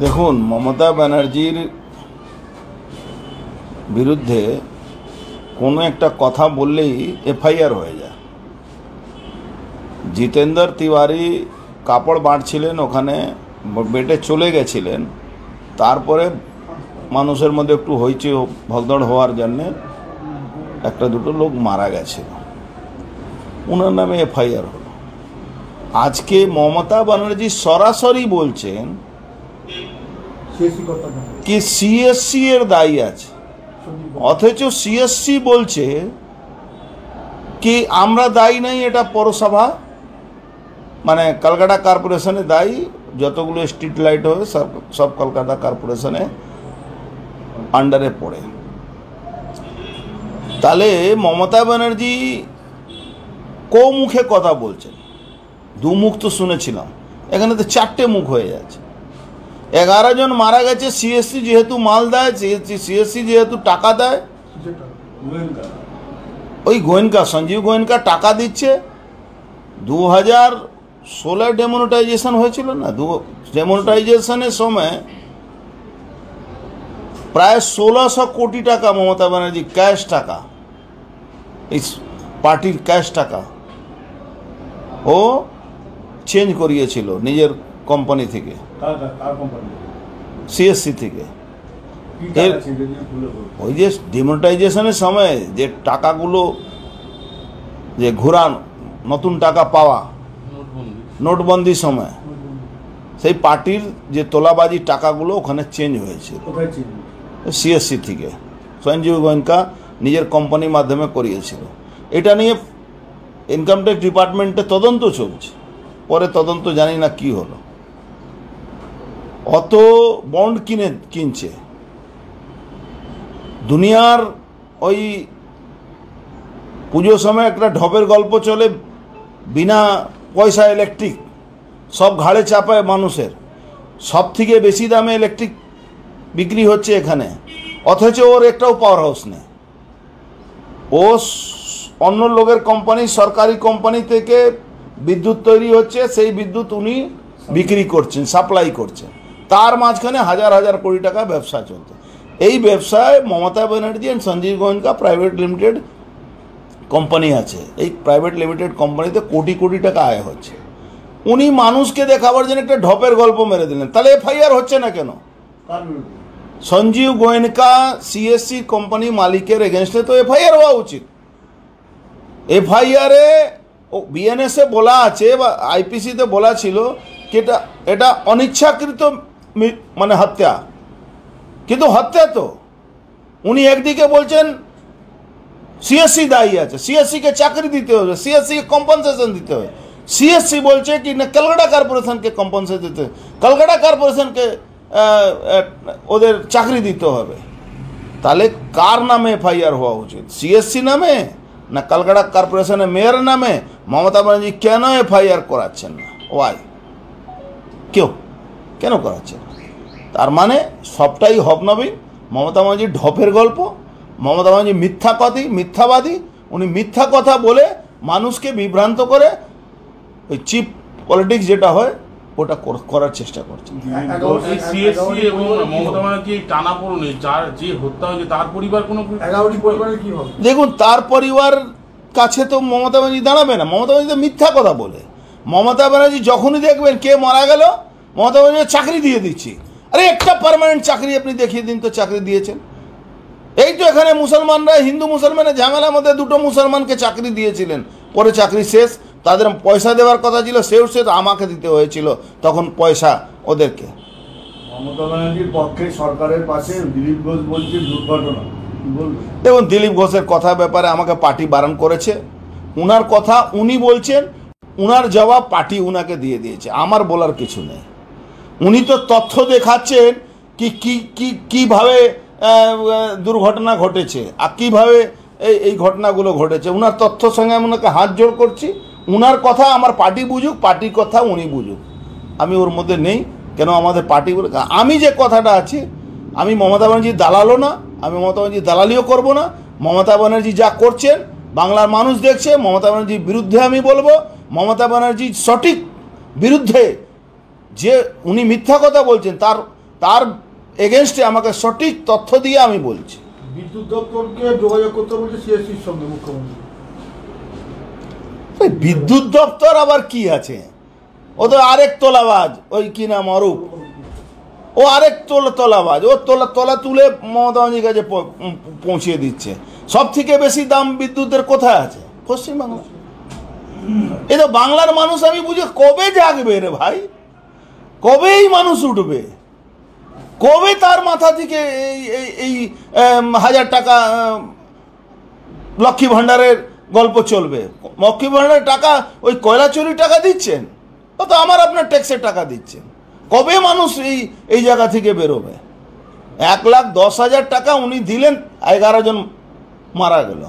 দেখুন, মমতা ব্যানার্জির বিরুদ্ধে কোনো একটা কথা বললেই এফআইআর হয়ে যায়। জিতেন্দ্র তিওয়ারি কাপড় বাঁটছিলেন, ওখানে বেটে চলে গেছিলেন, তারপরে মানুষের মধ্যে একটু হইচই ভগদড় হওয়ার জন্যে একটা দুটো লোক মারা গেছিল, ওনার নামে এফআইআর হলো। আজকে মমতা ব্যানার্জি সরাসরি বলছেন কি সিএসসি এর দায়ী আছে, অথচ সিএসসি বলছে কি আমরা দায়ী নাই, এটা পৌরসভা মানে কলকাতা কর্পোরেশনে দায়ী, যতগুলো স্ট্রিট লাইট হয় সব কলকাতা কর্পোরেশনে আন্ডারে পড়ে। তাহলে মমতা ব্যানার্জি মুখে কথা বলছেন, দু মুখ তো শুনেছিলাম, এখানে তো চারটে মুখ হয়ে যাচ্ছে। 11 জন মারা গেছে, সিএসসি যেহেতু মাল দেয়, সিএসসি যেহেতু টাকা দেয়, ওই গোয়েনকা সঞ্জীব গোয়েনকা টাকা দিচ্ছে। 2016 ডেমোনেটাইজেশন হয়েছিল না, ডেমোনেটাইজেশনের সময় প্রায় 1600 কোটি টাকা মমতা ব্যানার্জি ক্যাশ টাকা, এই পার্টির ক্যাশ টাকা ও চেঞ্জ করিয়েছিল নিজের কোম্পানি থেকে, সিএসসি থেকে। ওই যে ডিমোনেটাইজেশনের সময় যে টাকাগুলো যে ঘোরান, নতুন টাকা পাওয়া, নোটবন্দির সময় সেই পার্টির যে তোলাবাজি টাকাগুলো ওখানে চেঞ্জ হয়েছিল সিএসসি থেকে, সঞ্জীব গোয়েঙ্কা নিজের কোম্পানির মাধ্যমে করিয়েছিল। এটা নিয়ে ইনকাম ট্যাক্স ডিপার্টমেন্টে তদন্ত চলছে, পরে তদন্ত জানি না কি হলো। অত বন্ড কিনছে দুনিয়ার। ওই পুজোর সময় একটা ঢপের গল্প চলে, বিনা পয়সা ইলেকট্রিক সব ঘাড়ে চাপায় মানুষের, সব থেকে বেশি দামে ইলেকট্রিক বিক্রি হচ্ছে এখানে, অথচ ওর একটাও পাওয়ার হাউস নেই। ও অন্য লোকের কোম্পানি, সরকারি কোম্পানি থেকে বিদ্যুৎ তৈরি হচ্ছে, সেই বিদ্যুৎ উনি বিক্রি করছেন, সাপ্লাই করছেন, তার মাঝখানে হাজার হাজার কোটি টাকা ব্যবসা চলছে। এই ব্যবসায় Mamata Banerjee and Sanjiv Goenka private limited company আছে, এই প্রাইভেট লিমিটেড কোম্পানিতে কোটি কোটি টাকা আয় হচ্ছে। উনি মানুষকে দেখাবার জন্য একটা ঢপের গল্প মেরে দিলেন, তাহলে এফআইআর হচ্ছে না কেন? সঞ্জীব গোয়েঙ্কা সিএসসি কোম্পানি মালিকের এগেনস্টে তো এফআইআর হওয়া উচিত। এফআইআরে বিএনএসে বলা আছে বা আইপিসিতে বলা ছিল কি এটা অনিচ্ছাকৃত মানে হত্যা, কিন্তু হত্যা তো উনি একদিকে বলছেন সিএসসি দায়ী আছে, সিএসসি-কে চাকরি দিতে হবে, সিএসসি-কে কম্পনসেশন দিতে হবে। সিএসসি বলছে কি না কলকাতা কর্পোরেশনকে কম্পনসেশন দিতে হবে, কলকাতা কর্পোরেশনকে ওদের চাকরি দিতে হবে। তাহলে কার নামে এফআইআর হওয়া উচিত? সিএসসি নামে না কলকাতা কর্পোরেশনের মেয়র নামে? মমতা ব্যানার্জি কেন এফআইআর করাচ্ছেন না? ওয়াই, কেন করাচ্ছেন? তার মানে সবটাই হবনবীন, মমতা ব্যানার্জি ঢপের গল্প, মমতা ব্যানার্জি মিথ্যাবাদী, উনি মিথ্যা কথা বলে মানুষকে বিভ্রান্ত করে ওই চিপ পলিটিক্স যেটা হয় ওটা করার চেষ্টা করছে। দেখুন, তার পরিবার কাছে তো মমতা ব্যানার্জি দাঁড়াবে না, মমতা ব্যানার্জি তো মিথ্যা কথা বলে। মমতা ব্যানার্জি যখনই দেখবেন কে মারা গেল, মমতা ব্যানার্জি চাকরি দিয়ে দিচ্ছি। আরে একটা পার্মানেন্ট চাকরি আপনি দেখিয়ে দিন তো, চাকরি দিয়েছেন। এই তো এখানে মুসলমানরা, হিন্দু মুসলমানের ঝামেলার মধ্যে দুটো মুসলমানকে চাকরি দিয়েছিলেন, পরে চাকরি শেষ, তাদের পয়সা দেওয়ার কথা ছিল, সেও শেষ, আমাকে দিতে হয়েছিল তখন পয়সা ওদেরকে। মমতা ব্যানার্জির পক্ষে সরকারের পাশে দিলীপ ঘোষ বলছে দুর্ঘটনা। দেখুন, দিলীপ ঘোষের কথা ব্যাপারে আমাকে পার্টি বারণ করেছে, উনার কথা উনি বলছেন, উনার জবাব পার্টি উনাকে দিয়ে দিয়েছে, আমার বলার কিছু নেই। উনি তো তথ্য দেখাচ্ছেন কিভাবে দুর্ঘটনা ঘটেছে আর কিভাবে এই ঘটনাগুলো ঘটেছে, উনার তথ্যর সঙ্গে আমি ওনাকে হাত জোড় করছি। উনার কথা আমার পার্টি বুঝুক, পার্টির কথা উনি বুঝুক, আমি ওর মধ্যে নেই। কেন আমাদের পার্টি বলে, আমি যে কথাটা আছি, আমি মমতা ব্যানার্জির দালালও না, আমি মমতা ব্যানার্জির দালালিও করবো না। মমতা ব্যানার্জি যা করছেন বাংলার মানুষ দেখছে, মমতা ব্যানার্জির বিরুদ্ধে আমি বলবো। মমতা ব্যানার্জি সঠিক বিরুদ্ধে যে উনি মিথ্যা কথা বলছেন তার এগেনস্টে আমাকে সঠিক তথ্য দিয়ে আমি বলছি। বিদ্যুৎ দপ্তরকে যোগাযোগ করতে বলছে সিএসসির সঙ্গে মুখ্যমন্ত্রী। বিদ্যুৎ দপ্তর আবার কি আছে? ও তো আরেক তোলাবাজ, ওই কি নাম অরূপ, ও আরেক তোলাবাজ, ও তোলা তুলে মমতা ব্যানার্জির কাছে পৌঁছিয়ে দিচ্ছে। সব থেকে বেশি দাম বিদ্যুতের কোথায় আছে? পশ্চিমবাংলা। এ তো বাংলার মানুষ আমি বুঝি কবে জাগবে রে ভাই, কবেই মানুষ উঠবে, কবে তার মাথা থেকে এই 1000 টাকা লক্ষ্মী ভাণ্ডারের গল্প চলবে? লক্ষ্মী ভাণ্ডারের টাকা ওই কয়লা চুরি টাকা দিচ্ছেন, ও তো আমার আপনার ট্যাক্সের টাকা দিচ্ছেন। কবে মানুষ এই জায়গা থেকে বেরোবে? 1,10,000 টাকা উনি দিলেন, 11 জন মারা গেল।